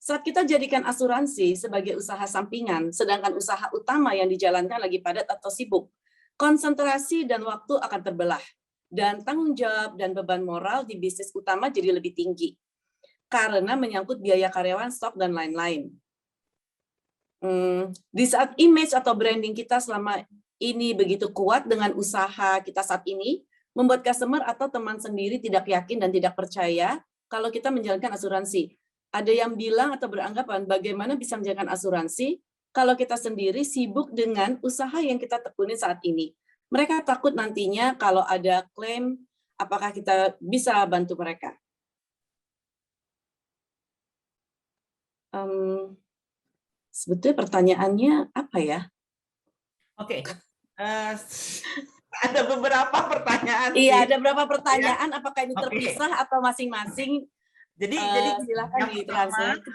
Saat kita jadikan asuransi sebagai usaha sampingan, sedangkan usaha utama yang dijalankan lagi padat atau sibuk, konsentrasi dan waktu akan terbelah, dan tanggung jawab dan beban moral di bisnis utama jadi lebih tinggi, karena menyangkut biaya karyawan, stok, dan lain-lain. Di saat image atau branding kita selama ini begitu kuat dengan usaha kita saat ini, membuat customer atau teman sendiri tidak yakin dan tidak percaya kalau kita menjalankan asuransi. Ada yang bilang atau beranggapan bagaimana bisa menjalankan asuransi kalau kita sendiri sibuk dengan usaha yang kita tekuni saat ini. Mereka takut nantinya kalau ada klaim, apakah kita bisa bantu mereka. Sebetulnya pertanyaannya apa ya? Oke. Ada beberapa pertanyaan. Iya, ada beberapa pertanyaan. Apakah ini terpisah atau masing-masing? Jadi silakan ditranslate.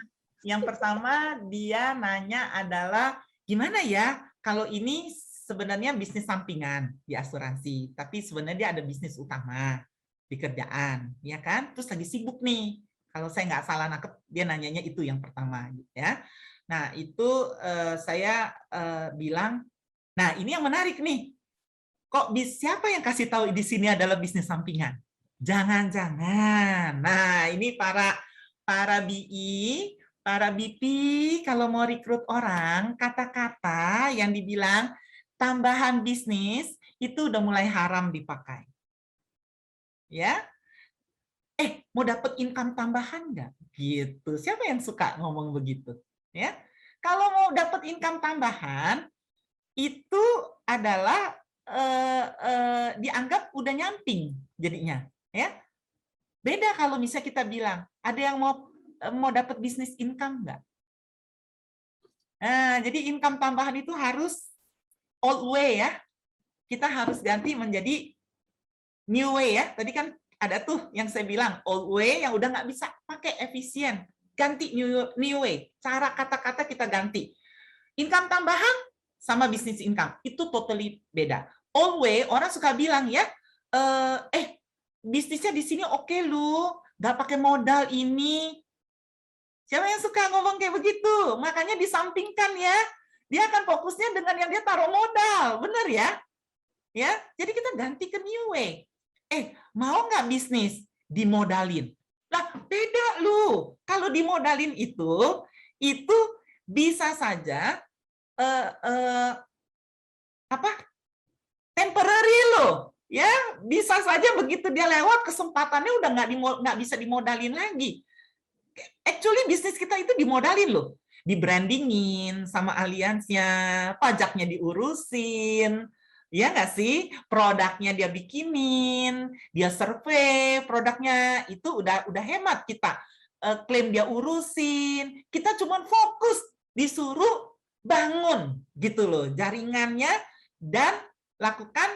Yang pertama dia nanya adalah gimana ya kalau ini sebenarnya bisnis sampingan di asuransi, tapi sebenarnya dia ada bisnis utama di kerjaan, ya kan? Terus lagi sibuk nih. Kalau saya nggak salah nangkep, dia nanyanya itu yang pertama, ya. Nah itu saya bilang, nah ini yang menarik nih. Kok siapa yang kasih tahu di sini adalah bisnis sampingan? Jangan-jangan. Nah, ini para BI, para BP kalau mau rekrut orang, kata-kata yang dibilang tambahan bisnis itu udah mulai haram dipakai. Ya. Mau dapat income tambahan nggak? Gitu. Siapa yang suka ngomong begitu? Ya. Kalau mau dapat income tambahan itu adalah dianggap udah nyamping jadinya, ya. Beda kalau misalnya kita bilang ada yang mau dapat bisnis income nggak? Nah, jadi income tambahan itu harus old way ya. Kita harus ganti menjadi new way ya. Tadi kan ada tuh yang saya bilang old way yang udah nggak bisa pakai efisien, ganti new way. Cara kata-kata kita ganti. Income tambahan sama bisnis income itu totally beda. Old way orang suka bilang ya, bisnisnya di sini oke lu, nggak pakai modal ini. Siapa yang suka ngomong kayak begitu? Makanya disampingkan ya. Dia akan fokusnya dengan yang dia taruh modal, benar ya? Ya, jadi kita ganti ke new way. Mau nggak bisnis dimodalin? Lah beda lu. Kalau dimodalin itu bisa saja temporary loh, ya bisa saja begitu dia lewat kesempatannya udah nggak bisa dimodalin lagi. Actually bisnis kita itu dimodalin loh, dibrandingin sama aliansnya, pajaknya diurusin, ya nggak sih, produknya dia bikinin, dia survei produknya itu udah hemat kita, klaim dia urusin, kita cuma fokus disuruh bangun gitu loh jaringannya dan lakukan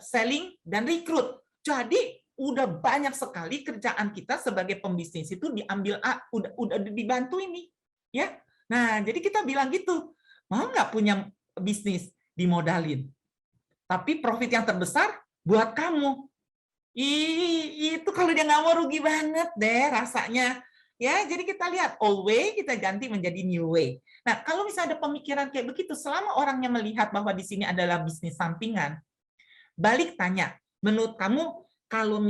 selling dan rekrut. Jadi udah banyak sekali kerjaan kita sebagai pembisnis itu diambil udah dibantu ini, ya. Nah, jadi kita bilang gitu, mau nggak punya bisnis dimodalin, tapi profit yang terbesar buat kamu. Itu kalau dia nggak mau rugi banget deh rasanya. Ya, jadi kita lihat old way kita ganti menjadi new way. Nah, kalau misalnya ada pemikiran kayak begitu, selama orangnya melihat bahwa di sini adalah bisnis sampingan, balik tanya, menurut kamu kalau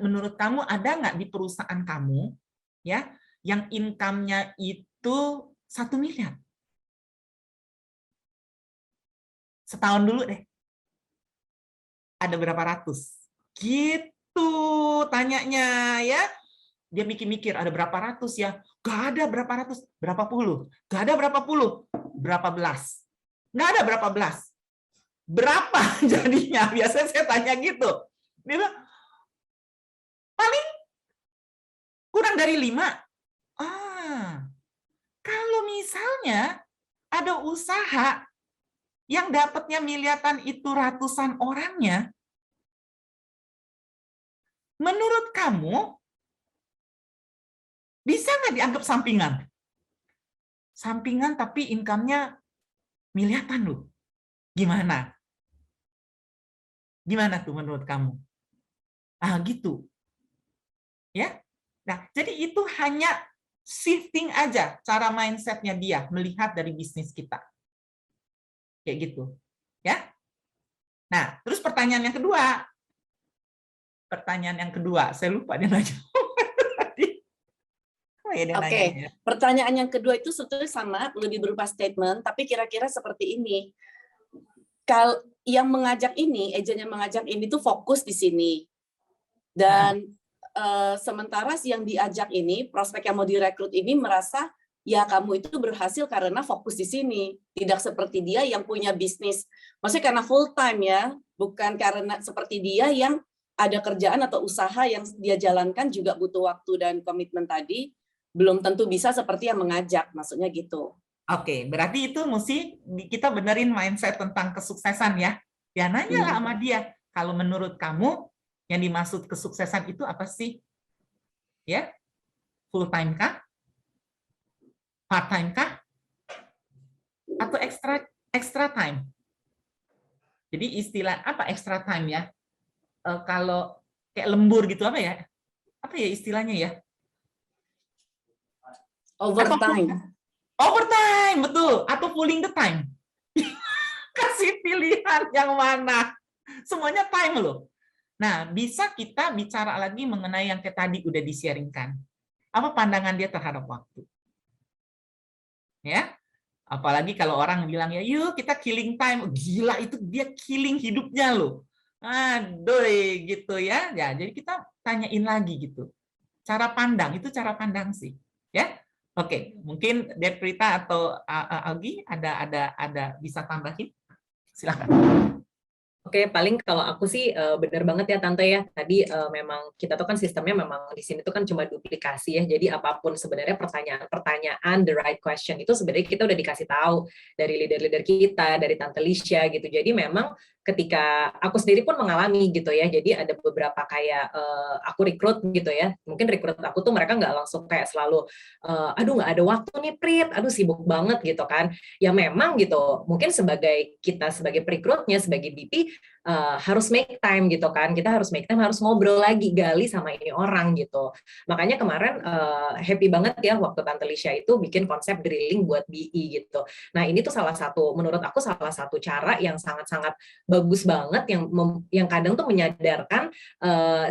menurut kamu ada nggak di perusahaan kamu ya yang income-nya itu 1 miliar? Setahun dulu deh. Ada berapa ratus? Gitu tanyanya ya. Dia mikir-mikir ada berapa ratus ya? Gak ada berapa ratus, berapa puluh? Gak ada berapa puluh, berapa belas? Gak ada berapa belas. Berapa jadinya? Biasanya saya tanya gitu. Dia bilang, paling kurang dari 5. Kalau misalnya ada usaha yang dapatnya miliaran itu ratusan orangnya, menurut kamu bisa nggak dianggap sampingan? Sampingan tapi income-nya miliaran loh. Gimana? Gimana tuh menurut kamu? Gitu. Ya. Nah, jadi itu hanya shifting aja cara mindsetnya dia melihat dari bisnis kita. Kayak gitu. Ya. Nah, terus pertanyaan yang kedua. Saya lupa dia nanya. Oke, pertanyaan yang kedua itu sebetulnya sama, lebih berupa statement, tapi kira-kira seperti ini. Kalau yang mengajak ini, agen yang mengajak ini tuh fokus di sini. Dan sementara si yang diajak ini, prospek yang mau direkrut ini merasa, ya kamu itu berhasil karena fokus di sini. Tidak seperti dia yang punya bisnis. Maksudnya karena full time ya, bukan karena seperti dia yang ada kerjaan atau usaha yang dia jalankan juga butuh waktu dan komitmen tadi, belum tentu bisa seperti yang mengajak, maksudnya gitu. Oke, berarti itu mesti kita benerin mindset tentang kesuksesan ya. Ya nanyalah sama dia, kalau menurut kamu yang dimaksud kesuksesan itu apa sih? Ya, full time kah? Part time kah? Atau extra time? Jadi istilah apa extra time ya? Kalau kayak lembur gitu apa ya? Apa ya istilahnya ya? Overtime. Overtime, betul. Atau pulling the time. Kasih pilihan yang mana. Semuanya time loh. Nah, bisa kita bicara lagi mengenai yang kayak tadi udah di-sharingkan. Apa pandangan dia terhadap waktu? Ya, apalagi kalau orang bilang ya, yuk kita killing time. Gila, itu dia killing hidupnya loh. Aduh, gitu ya. Ya, jadi kita tanyain lagi gitu. Cara pandang, itu cara pandang sih. Ya, oke. Mungkin Deprita atau Algi ada bisa tambahin? Silakan. Oke, paling kalau aku sih benar banget ya Tante ya. Tadi memang kita tuh kan sistemnya memang di sini tuh kan cuma duplikasi ya. Jadi apapun sebenarnya pertanyaan the right question itu sebenarnya kita udah dikasih tahu dari leader-leader kita, dari Tante Lisha gitu. Jadi memang ketika aku sendiri pun mengalami gitu ya. Jadi ada beberapa kayak aku rekrut gitu ya. Mungkin rekrut aku tuh mereka nggak langsung kayak selalu aduh nggak ada waktu nih Prit, aduh sibuk banget gitu kan. Ya memang gitu. Mungkin kita sebagai perekrutnya, sebagai BP harus make time gitu kan, kita harus make time, harus ngobrol lagi, gali sama ini orang gitu. Makanya kemarin happy banget ya waktu Tante Lisha itu bikin konsep drilling buat BI gitu. Nah ini tuh menurut aku salah satu cara yang sangat-sangat bagus banget yang kadang tuh menyadarkan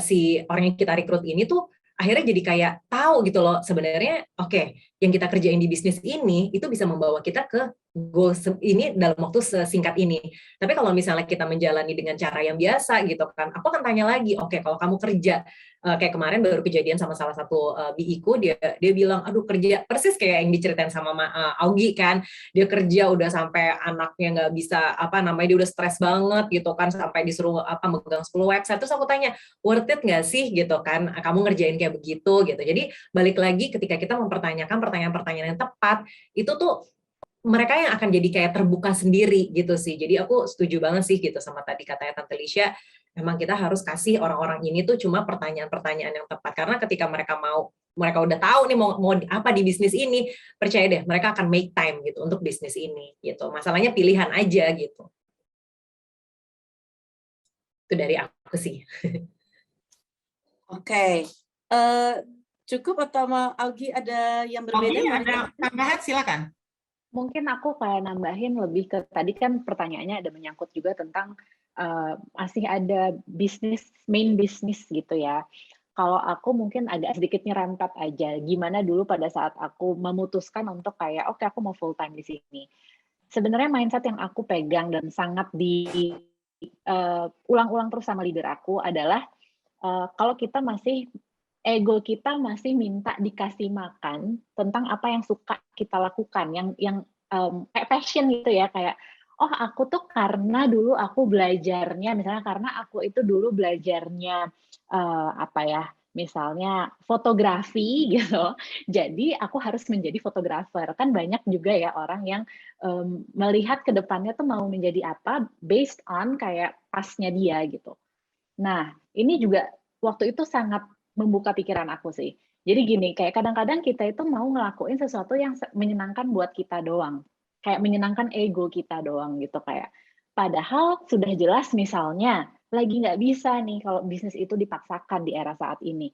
si orang yang kita rekrut ini tuh akhirnya jadi kayak tahu gitu loh sebenarnya oke, yang kita kerjain di bisnis ini itu bisa membawa kita ke goal ini dalam waktu sesingkat ini. Tapi kalau misalnya kita menjalani dengan cara yang biasa gitu kan, aku akan tanya lagi, oke kalau kamu kerja kayak kemarin baru kejadian sama salah satu BI-ku, dia bilang aduh kerja persis kayak yang diceritain sama Augie kan, dia kerja udah sampai anaknya nggak bisa dia udah stres banget gitu kan, sampai disuruh megang 10 website. Terus aku tanya worth it nggak sih gitu kan kamu ngerjain kayak begitu gitu. Jadi balik lagi ketika kita mempertanyakan pertanyaan-pertanyaan yang tepat itu tuh mereka yang akan jadi kayak terbuka sendiri gitu sih. Jadi aku setuju banget sih gitu sama tadi katanya Tante Lisha, memang kita harus kasih orang-orang ini tuh cuma pertanyaan-pertanyaan yang tepat, karena ketika mereka udah tahu nih mau apa di bisnis ini, percaya deh mereka akan make time gitu untuk bisnis ini gitu. Masalahnya pilihan aja gitu. Itu dari aku sih. Oke. Cukup atau Augie ada yang berbeda? Augie ada tambahan, silakan. Mungkin aku kayak nambahin lebih ke tadi kan pertanyaannya ada menyangkut juga tentang masih ada main bisnis gitu ya. Kalau aku mungkin agak sedikit nyerempet aja. Gimana dulu pada saat aku memutuskan untuk kayak oke aku mau full time di sini. Sebenarnya mindset yang aku pegang dan sangat ulang-ulang terus sama leader aku adalah kalau kita ego kita masih minta dikasih makan tentang apa yang suka kita lakukan, yang kayak passion gitu ya, kayak oh aku tuh karena dulu aku belajarnya, misalnya karena aku itu dulu belajarnya misalnya fotografi gitu, jadi aku harus menjadi fotografer. Kan banyak juga ya orang yang melihat ke depannya tuh mau menjadi apa based on kayak pasnya dia gitu. Nah ini juga waktu itu sangat membuka pikiran aku sih. Jadi gini, kayak kadang-kadang kita itu mau ngelakuin sesuatu yang menyenangkan buat kita doang. Kayak menyenangkan ego kita doang gitu kayak. Padahal sudah jelas misalnya lagi nggak bisa nih kalau bisnis itu dipaksakan di era saat ini.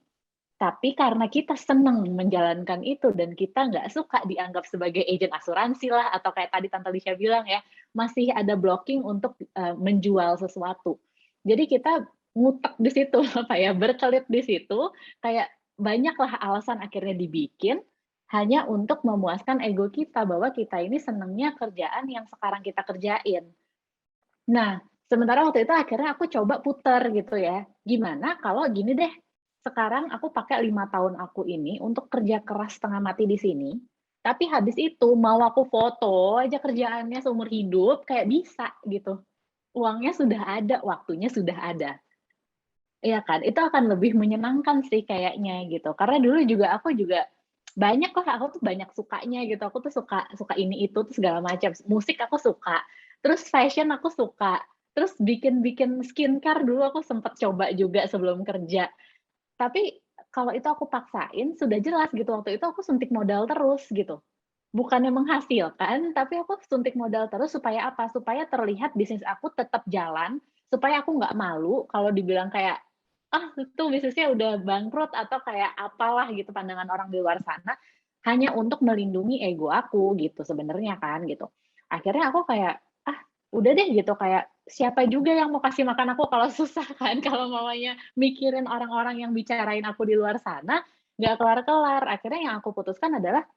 Tapi karena kita senang menjalankan itu dan kita nggak suka dianggap sebagai agent asuransi lah, atau kayak tadi Tante Lisha bilang ya, masih ada blocking untuk menjual sesuatu. Jadi kita ngutek di situ, apa ya, berkelit di situ, kayak banyaklah alasan akhirnya dibikin hanya untuk memuaskan ego kita bahwa kita ini senangnya kerjaan yang sekarang kita kerjain. Nah, sementara waktu itu akhirnya aku coba puter gitu ya. Gimana kalau gini deh, sekarang aku pakai 5 tahun aku ini untuk kerja keras setengah mati di sini, tapi habis itu mau aku foto aja kerjaannya seumur hidup, kayak bisa gitu. Uangnya sudah ada, waktunya sudah ada. Iya kan? Itu akan lebih menyenangkan sih kayaknya gitu. Karena dulu juga aku juga banyak lah, aku tuh banyak sukanya gitu. Aku tuh suka ini itu tuh segala macam. Musik aku suka, terus fashion aku suka, terus bikin skincare dulu aku sempet coba juga sebelum kerja. Tapi kalau itu aku paksain, sudah jelas gitu, waktu itu aku suntik modal terus gitu. Bukannya menghasilkan, tapi aku suntik modal terus supaya apa? Supaya terlihat bisnis aku tetap jalan, supaya aku nggak malu kalau dibilang kayak, ah itu bisnisnya udah bangkrut atau kayak apalah gitu pandangan orang di luar sana, hanya untuk melindungi ego aku gitu sebenarnya kan gitu. Akhirnya aku kayak, ah udah deh gitu, kayak siapa juga yang mau kasih makan aku kalau susah kan, kalau mamanya mikirin orang-orang yang bicarain aku di luar sana, nggak kelar-kelar. Akhirnya yang aku putuskan adalah,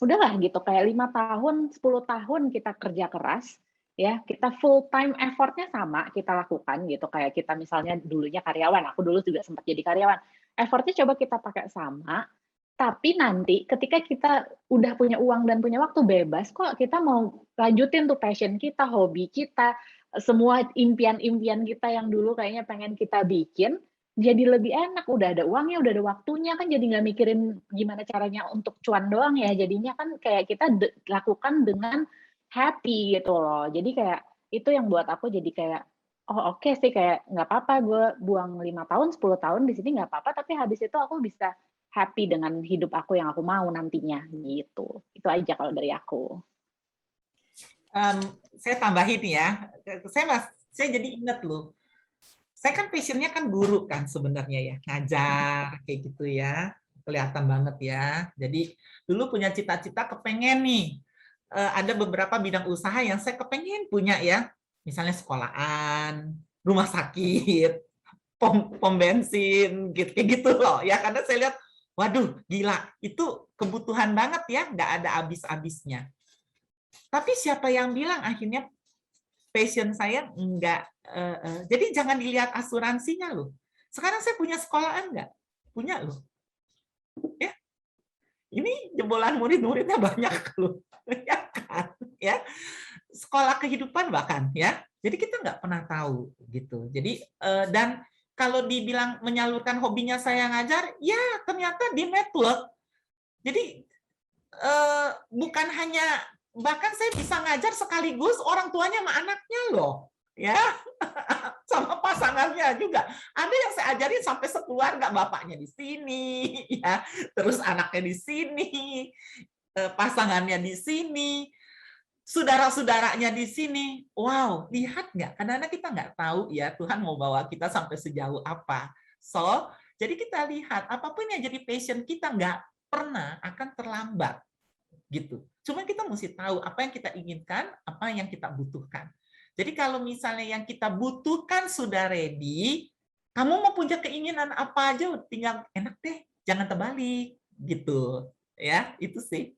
udahlah gitu, kayak 5 tahun, 10 tahun kita kerja keras, ya, kita full time effort-nya sama kita lakukan gitu, kayak kita misalnya dulunya karyawan, aku dulu juga sempat jadi karyawan, effort-nya coba kita pakai sama, tapi nanti ketika kita udah punya uang dan punya waktu bebas, kok kita mau lanjutin tuh passion kita, hobi kita, semua impian-impian kita yang dulu kayaknya pengen kita bikin, jadi lebih enak, udah ada uangnya, udah ada waktunya, kan jadi nggak mikirin gimana caranya untuk cuan doang ya, jadinya kan kayak kita lakukan dengan happy gitu loh. Jadi kayak itu yang buat aku jadi kayak, oh oke sih, kayak nggak apa-apa gue buang 5 tahun, 10 tahun di sini nggak apa-apa, tapi habis itu aku bisa happy dengan hidup aku yang aku mau nantinya gitu. Itu aja kalau dari aku. Saya tambahin ya, saya jadi ingat loh. Saya kan passionnya kan guru kan sebenarnya ya, ngajar kayak gitu ya, kelihatan banget ya. Jadi dulu punya cita-cita kepengen nih, ada beberapa bidang usaha yang saya kepengen punya ya, misalnya sekolahan, rumah sakit, pom bensin, gitu kayak gitu loh ya. Karena saya lihat, waduh gila, itu kebutuhan banget ya, nggak ada habis-habisnya. Tapi siapa yang bilang akhirnya passion saya enggak, jadi jangan dilihat asuransinya loh. Sekarang saya punya sekolahan enggak? Punya loh. Ya. Ini jebolan murid-muridnya banyak loh. Ya kan? Ya. Sekolah kehidupan bahkan ya. Jadi kita nggak pernah tahu gitu. Jadi dan kalau dibilang menyalurkan hobinya saya ngajar, ya ternyata di network. Jadi bukan hanya, bahkan saya bisa ngajar sekaligus orang tuanya sama anaknya loh, ya, sama pasangannya juga. Ada yang saya ajarin sampai sekeluarga, bapaknya di sini, ya, terus anaknya di sini, pasangannya di sini, saudara-saudaranya di sini. Wow, lihat nggak? Kadang-kadang kita nggak tahu ya Tuhan mau bawa kita sampai sejauh apa. So, jadi kita lihat apapun yang jadi passion kita nggak pernah akan terlambat. Gitu. Cuma kita mesti tahu apa yang kita inginkan, apa yang kita butuhkan. Jadi kalau misalnya yang kita butuhkan sudah ready, kamu mau punya keinginan apa aja, tinggal enak deh, jangan terbalik, gitu. Ya, itu sih.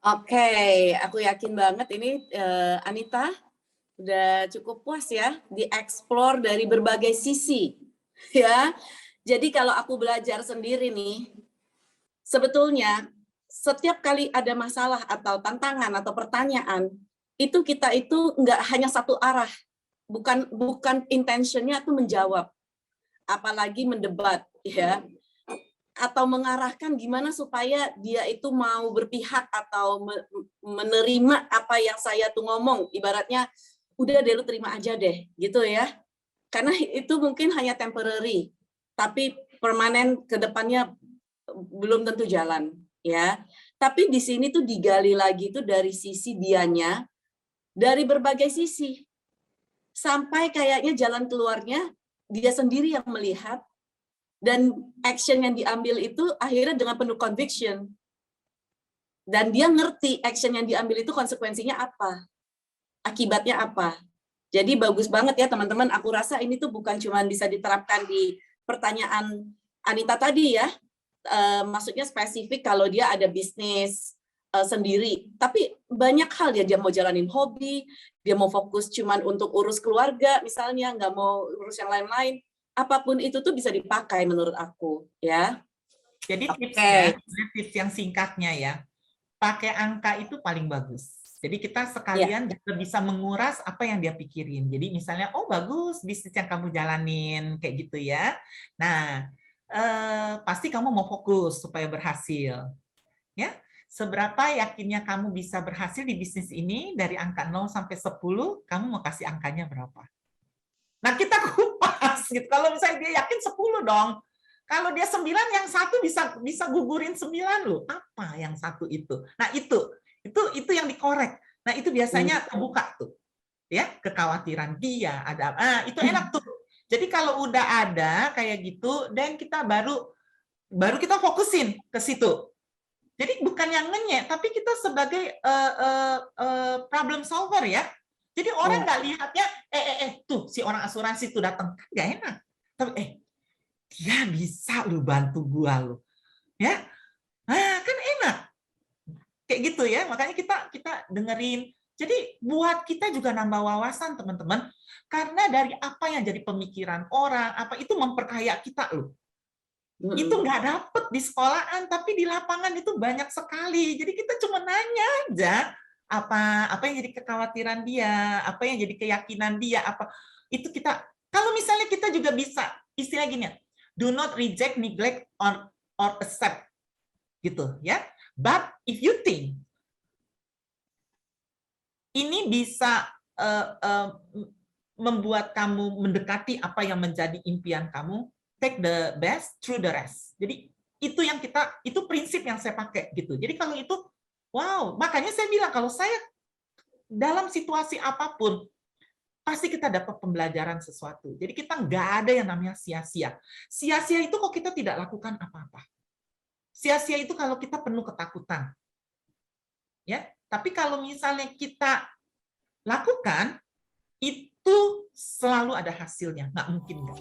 Oke, aku yakin banget ini Anita udah cukup puas ya dieksplor dari berbagai sisi, ya. Jadi kalau aku belajar sendiri nih, sebetulnya setiap kali ada masalah atau tantangan atau pertanyaan, itu kita itu nggak hanya satu arah, bukan intentionnya itu menjawab, apalagi mendebat, ya, atau mengarahkan gimana supaya dia itu mau berpihak atau menerima apa yang saya tuh ngomong, ibaratnya udah deh lu terima aja deh, gitu ya, karena itu mungkin hanya temporary, tapi permanen ke depannya belum tentu jalan, ya. Tapi di sini tuh digali lagi tuh dari sisi dianya, dari berbagai sisi, sampai kayaknya jalan keluarnya dia sendiri yang melihat Dan action yang diambil itu akhirnya dengan penuh conviction. Dan dia ngerti action yang diambil itu konsekuensinya apa, akibatnya apa. Jadi bagus banget ya teman-teman, aku rasa ini tuh bukan cuma bisa diterapkan di pertanyaan Anita tadi ya, maksudnya spesifik kalau dia ada bisnis sendiri, tapi banyak hal ya, dia mau jalanin hobi, dia mau fokus cuman untuk urus keluarga misalnya, nggak mau urus yang lain-lain, apapun itu tuh bisa dipakai menurut aku ya. Jadi tipsnya, tips yang singkatnya ya, pakai angka itu paling bagus. Jadi kita sekalian juga bisa menguras apa yang dia pikirin. Jadi misalnya, oh bagus bisnis yang kamu jalanin, kayak gitu ya. Nah, pasti kamu mau fokus supaya berhasil. Ya, seberapa yakinnya kamu bisa berhasil di bisnis ini, dari angka 0 sampai 10, kamu mau kasih angkanya berapa? Nah, kita kupas gitu. Kalau misalnya dia yakin 10 dong. Kalau dia 9, yang satu bisa gugurin 9 loh. Apa yang satu itu? Nah, itu yang dikorek. Nah, itu biasanya kebuka tuh. Ya, kekhawatiran dia ada. Itu enak tuh. Jadi kalau udah ada kayak gitu, dan kita baru kita fokusin ke situ. Jadi bukan yang ngenyek, tapi kita sebagai problem solver ya. Jadi orang nggak lihatnya, tuh si orang asuransi tuh datang, kan nggak enak. Tapi dia bisa lu bantu gua lu, ya, kan enak, kayak gitu ya. Makanya kita dengerin. Jadi buat kita juga nambah wawasan teman-teman, karena dari apa yang jadi pemikiran orang, apa itu memperkaya kita loh. Itu nggak dapet di sekolahan, tapi di lapangan itu banyak sekali. Jadi kita cuma nanya aja apa yang jadi kekhawatiran dia, apa yang jadi keyakinan dia, apa itu kita. Kalau misalnya kita juga bisa istilah gini, do not reject, neglect, or accept, gitu ya. But if you think ini bisa membuat kamu mendekati apa yang menjadi impian kamu, take the best through the rest. Jadi itu prinsip yang saya pakai gitu. Jadi kalau itu, wow, makanya saya bilang kalau saya dalam situasi apapun pasti kita dapat pembelajaran sesuatu. Jadi kita nggak ada yang namanya sia-sia. Sia-sia itu kok kita tidak lakukan apa-apa. Sia-sia itu kalau kita penuh ketakutan. Ya, tapi kalau misalnya kita lakukan, itu selalu ada hasilnya, nggak mungkin nggak.